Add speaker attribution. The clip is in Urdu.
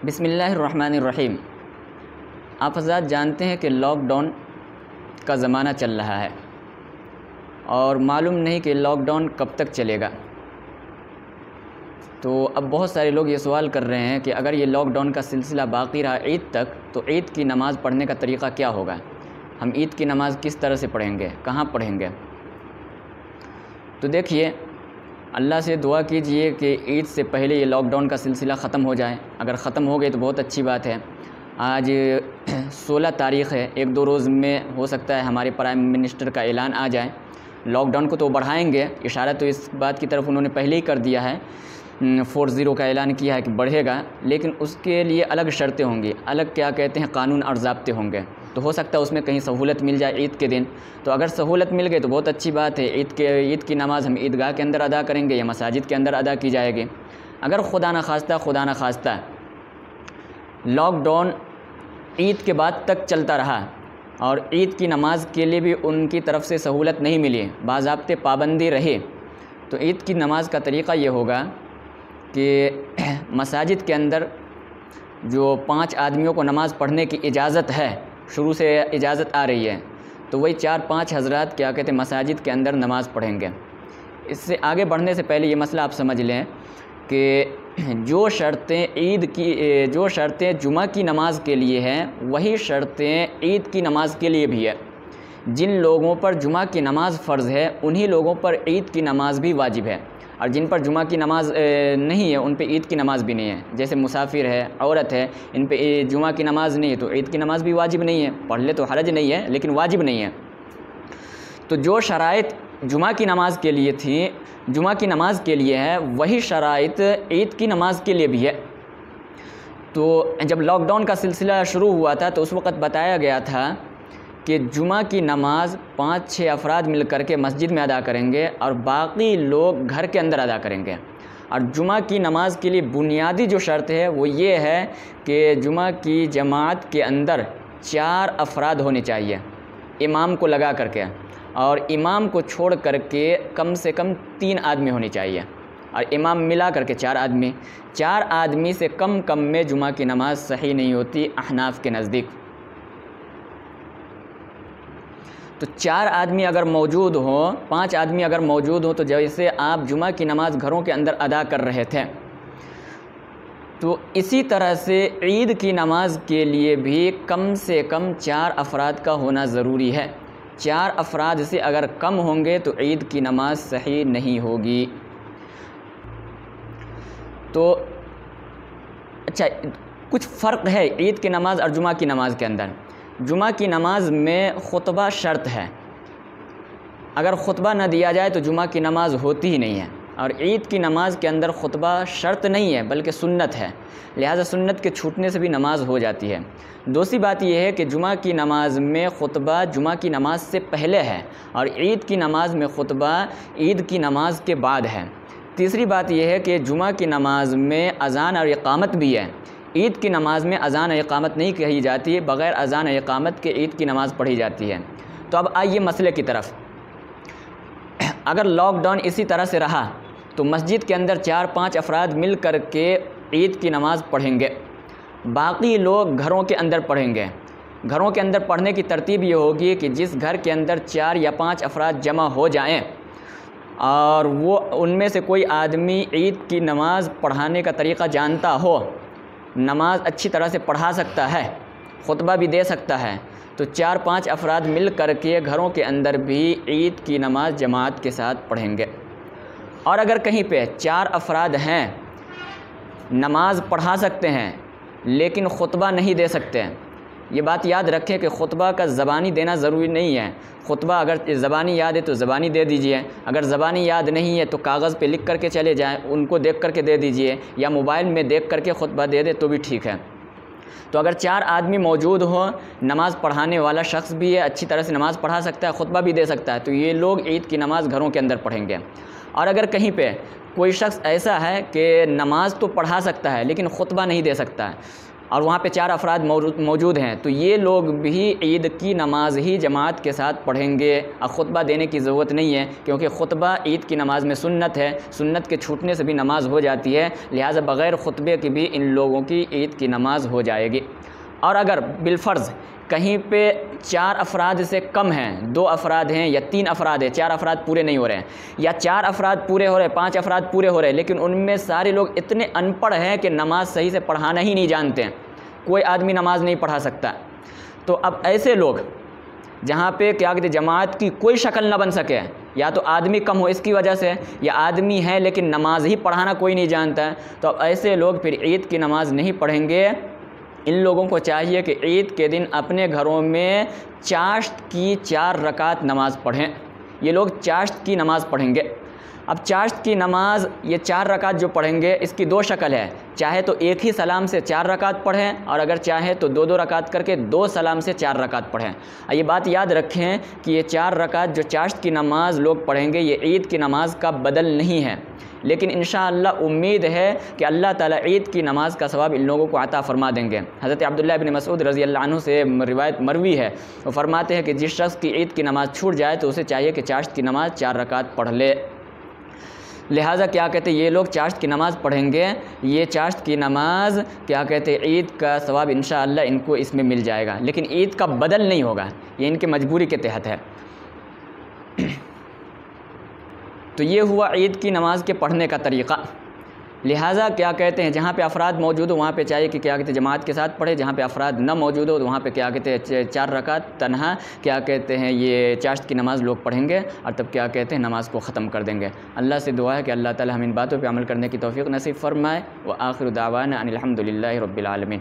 Speaker 1: بسم اللہ الرحمن الرحیم۔ آپ حضرات جانتے ہیں کہ لاک ڈاؤن کا زمانہ چل رہا ہے اور معلوم نہیں کہ لاک ڈاؤن کب تک چلے گا۔ تو اب بہت سارے لوگ یہ سوال کر رہے ہیں کہ اگر یہ لاک ڈاؤن کا سلسلہ باقی رہا عید تک تو عید کی نماز پڑھنے کا طریقہ کیا ہوگا؟ ہم عید کی نماز کس طرح سے پڑھیں گے؟ کہاں پڑھیں گے؟ تو دیکھیے، اللہ سے دعا کیجئے کہ عید سے پہلے یہ لاک ڈاؤن کا سلسلہ ختم ہو جائے۔ اگر ختم ہو گئے تو بہت اچھی بات ہے۔ آج 16 تاریخ ہے، 1-2 روز میں ہو سکتا ہے ہمارے پرائم منسٹر کا اعلان آ جائے۔ لاک ڈاؤن کو تو بڑھائیں گے، اشارہ تو اس بات کی طرف انہوں نے پہلے ہی کر دیا ہے، 40 کا اعلان کیا ہے کہ بڑھے گا، لیکن اس کے لیے الگ شرطیں ہوں گی، الگ کیا کہتے ہیں قانون اور ضابطے ہوں گے۔ تو ہو سکتا ہے اس میں کہیں سہولت مل جائے عید کے دن۔ تو اگر سہولت مل گئی تو بہت اچھی بات ہے، عید کی نماز ہم عیدگاہ کے اندر ادا کریں گے یا مساجد کے اندر ادا کی جائے گی۔ اگر خدا نخواستہ لاک ڈاؤن عید کے بعد تک چلتا رہا اور عید کی نماز کے لیے بھی ان کی طرف سے سہولت نہیں ملی، باضابطے پابندی رہے، تو عید کی نماز کا طریقہ یہ ہوگا کہ مساجد کے اندر جو 5 آدمیوں کو نماز پڑھنے کی اجازت ہے، شروع سے اجازت آ رہی ہے، تو وہی 4-5 حضرات کیا کہتے ہیں مساجد کے اندر نماز پڑھیں گے۔ اس سے آگے بڑھنے سے پہلے یہ مسئلہ آپ سمجھ لیں کہ جو شرطیں جمعہ کی نماز کے لیے ہیں وہی شرطیں عید کی نماز کے لیے بھی ہے۔ جن لوگوں پر جمعہ کی نماز فرض ہے انہی لوگوں پر عید کی نماز بھی واجب ہے، اور جن پر جمعہ کی نماز نہیں ہے ان پہ عید کی نماز بھی نہیں ہے۔ جیسے مسافر ہے، عورت ہے، ان پہ جمعہ کی نماز نہیں ہے تو عید کی نماز بھی واجب نہیں ہے، پڑھ لے تو حرج نہیں ہے لیکن واجب نہیں ہے۔ تو جو شرائط جمعہ کی نماز کے لیے تھیں، جمعہ کی نماز کے لیے ہے، وہی شرائط عید کی نماز کے لیے بھی ہے۔ تو جب لاک ڈاؤن کا سلسلہ شروع ہوا تھا تو اس وقت بتایا گیا تھا کہ جمعہ کی نماز 5-6 افراد مل کر کے مسجد میں ادا کریں گے اور باقی لوگ گھر کے اندر ادا کریں گے۔ اور جمعہ کی نماز کے لیے بنیادی جو شرط ہے وہ یہ ہے کہ جمعہ کی جماعت کے اندر 4 افراد ہونے چاہیے امام کو لگا کر کے، اور امام کو چھوڑ کر کے کم سے کم 3 آدمی ہونے چاہیے، اور امام ملا کر کے 4 آدمی۔ 4 آدمی سے کم میں جمعہ کی نماز صحیح نہیں ہوتی احناف کے نزدیک۔ تو 4 آدمی اگر موجود ہوں، 5 آدمی اگر موجود ہوں، تو جیسے آپ جمعہ کی نماز گھروں کے اندر ادا کر رہے تھے، تو اسی طرح سے عید کی نماز کے لیے بھی کم سے کم 4 افراد کا ہونا ضروری ہے۔ 4 افراد سے اگر کم ہوں گے تو عید کی نماز صحیح نہیں ہوگی۔ تو اچھا، کچھ فرق ہے عید کی نماز اور جمعہ کی نماز کے اندر۔ جمعہ کی نماز میں خطبہ شرط ہے، اگر خطبہ نہ دیا جائے تو جمعہ کی نماز ہوتی ہی نہیں ہے، اور عید کی نماز کے اندر خطبہ شرط نہیں ہے بلکہ سنت ہے، لہذا سنت کے چھوٹنے سے بھی نماز ہو جاتی ہے۔ دوسری بات یہ ہے کہ جمعہ کی نماز میں خطبہ جمعہ کی نماز سے پہلے ہے، اور عید کی نماز میں خطبہ عید کی نماز کے بعد ہے۔ تیسری بات یہ ہے کہ جمعہ کی نماز میں اذان اور اقامت بھی ہے، عید کی نماز میں اذان اور اقامت نہیں کہی جاتی ہے، بغیر اذان اور اقامت کے عید کی نماز پڑھی جاتی ہے۔ تو اب آئیے مسئلے کی طرف۔ اگر لاک ڈاؤن اسی طرح سے رہا تو مسجد کے اندر 4-5 افراد مل کر کے عید کی نماز پڑھیں گے، باقی لوگ گھروں کے اندر پڑھیں گے۔ گھروں کے اندر پڑھنے کی ترتیب یہ ہوگی کہ جس گھر کے اندر 4 یا 5 افراد جمع ہو جائیں اور وہ ان میں سے کوئی آدمی عید کی نماز پڑھانے کا طریقہ جانتا ہو، نماز اچھی طرح سے پڑھا سکتا ہے، خطبہ بھی دے سکتا ہے، تو 4-5 افراد مل کر کے گھروں کے اندر بھی عید کی نماز جماعت کے ساتھ پڑھیں گے۔ اور اگر کہیں پہ 4 افراد ہیں، نماز پڑھا سکتے ہیں لیکن خطبہ نہیں دے سکتے، یہ بات یاد رکھیں کہ خطبہ کا زبانی دینا ضروری نہیں ہے۔ خطبہ اگر زبانی یاد ہے تو زبانی دے دیجئے، اگر زبانی یاد نہیں ہے تو کاغذ پہ لکھ کر کے چلے جائیں، ان کو دیکھ کر کے دے دیجئے، یا موبائل میں دیکھ کر کے خطبہ دے دے تو بھی ٹھیک ہے۔ تو اگر 4 آدمی موجود ہوں، نماز پڑھانے والا شخص بھی ہے، اچھی طرح سے نماز پڑھا سکتا ہے، خطبہ بھی دے سکتا ہے، تو یہ لوگ عید کی نماز گھروں کے اندر پڑھیں گے۔ اور اگر کہیں پہ کوئی شخص ایسا ہے کہ نماز تو پڑھا سکتا ہے لیکن خطبہ نہیں دے سکتا ہے، اور وہاں پہ 4 افراد موجود ہیں، تو یہ لوگ بھی عید کی نماز ہی جماعت کے ساتھ پڑھیں گے، اور خطبہ دینے کی ضرورت نہیں ہے، کیونکہ خطبہ عید کی نماز میں سنت ہے، سنت کے چھوٹنے سے بھی نماز ہو جاتی ہے، لہٰذا بغیر خطبے کے بھی ان لوگوں کی عید کی نماز ہو جائے گی۔ اور اگر بالفرض کہیں پہ 4 افراد سے کم ہیں، 2 افراد ہیں یا 3 افراد ہیں، 4 افراد پورے نہیں ہو رہے ہیں، یا 4 افراد پورے ہو رہے ہیں، 5 افراد پورے ہو رہے ہیں، لیکن ان میں سارے لوگ اتنے ان پڑھ ہیں کہ نماز صحیح سے پڑھانا ہی نہیں جانتے ہیں، کوئی آدمی نماز نہیں پڑھا سکتا، تو اب ایسے لوگ جہاں پہ کیا کہتے ہیں جماعت کی کوئی شکل نہ بن سکے، یا تو آدمی کم ہو اس کی وجہ سے، یا آدمی ہے لیکن نماز ہی پڑھانا کوئی نہیں جانتا ہے، تو اب ایسے لوگ پھر عید کی نماز نہیں پڑھیں گے۔ ان لوگوں کو چاہیے کہ عید کے دن اپنے گھروں میں چاشت کی 4 رکعت نماز پڑھیں، یہ لوگ چاشت کی نماز پڑھیں گے۔ اب چاشت کی نماز یہ 4 رکعت جو پڑھیں گے، اس کی 2 شکل ہے، چاہے تو ایک ہی سلام سے 4 رکعت پڑھیں، اور اگر چاہے تو 2 رکعت کر کے 2 سلام سے 4 رکعت پڑھیں۔ یہ بات یاد رکھیں کہ یہ 4 رکعت جو چاشت کی نماز لوگ پڑھیں گے، یہ عید کی نماز کا بدل نہیں ہے، لیکن انشاءاللہ امید ہے کہ اللہ تعالیٰ عید کی نماز کا ثواب ان لوگوں کو عطا فرما دیں گے۔ حضرت عبداللہ بن مسعود رضی اللہ عنہ سے روایت مروی ہے، وہ فرماتے ہیں کہ جس شخص کی عید کی نماز چھوٹ جائے تو اسے چاہیے کہ چاشت کی نماز 4 رکعت پڑھ لے۔ لہٰذا کیا کہتے ہیں یہ لوگ چاشت کی نماز پڑھیں گے، یہ چاشت کی نماز کیا کہتے ہیں عید کا ثواب انشاءاللہ ان کو اس میں مل جائے گا، لیکن عید کا بدل نہیں ہوگا، یہ ان کے مجبوری کے تحت ہے۔ تو یہ ہوا عید کی نماز کے پڑھنے کا طریقہ۔ لہٰذا کیا کہتے ہیں جہاں پہ افراد موجود ہو وہاں پہ چاہیے کہ کیا کہتے ہیں جماعت کے ساتھ پڑھے، جہاں پہ افراد نہ موجود ہو تو وہاں پہ کیا کہتے ہیں 4 رکعت تنہا کیا کہتے ہیں یہ چاشت کی نماز لوگ پڑھیں گے، اور تب کیا کہتے ہیں نماز کو ختم کر دیں گے۔ اللہ سے دعا ہے کہ اللہ تعالی ہم ان باتوں پہ عمل کرنے کی توفیق نصیب فرمائے۔ وآخر دعوانا ان الحمد للہ رب العالمین۔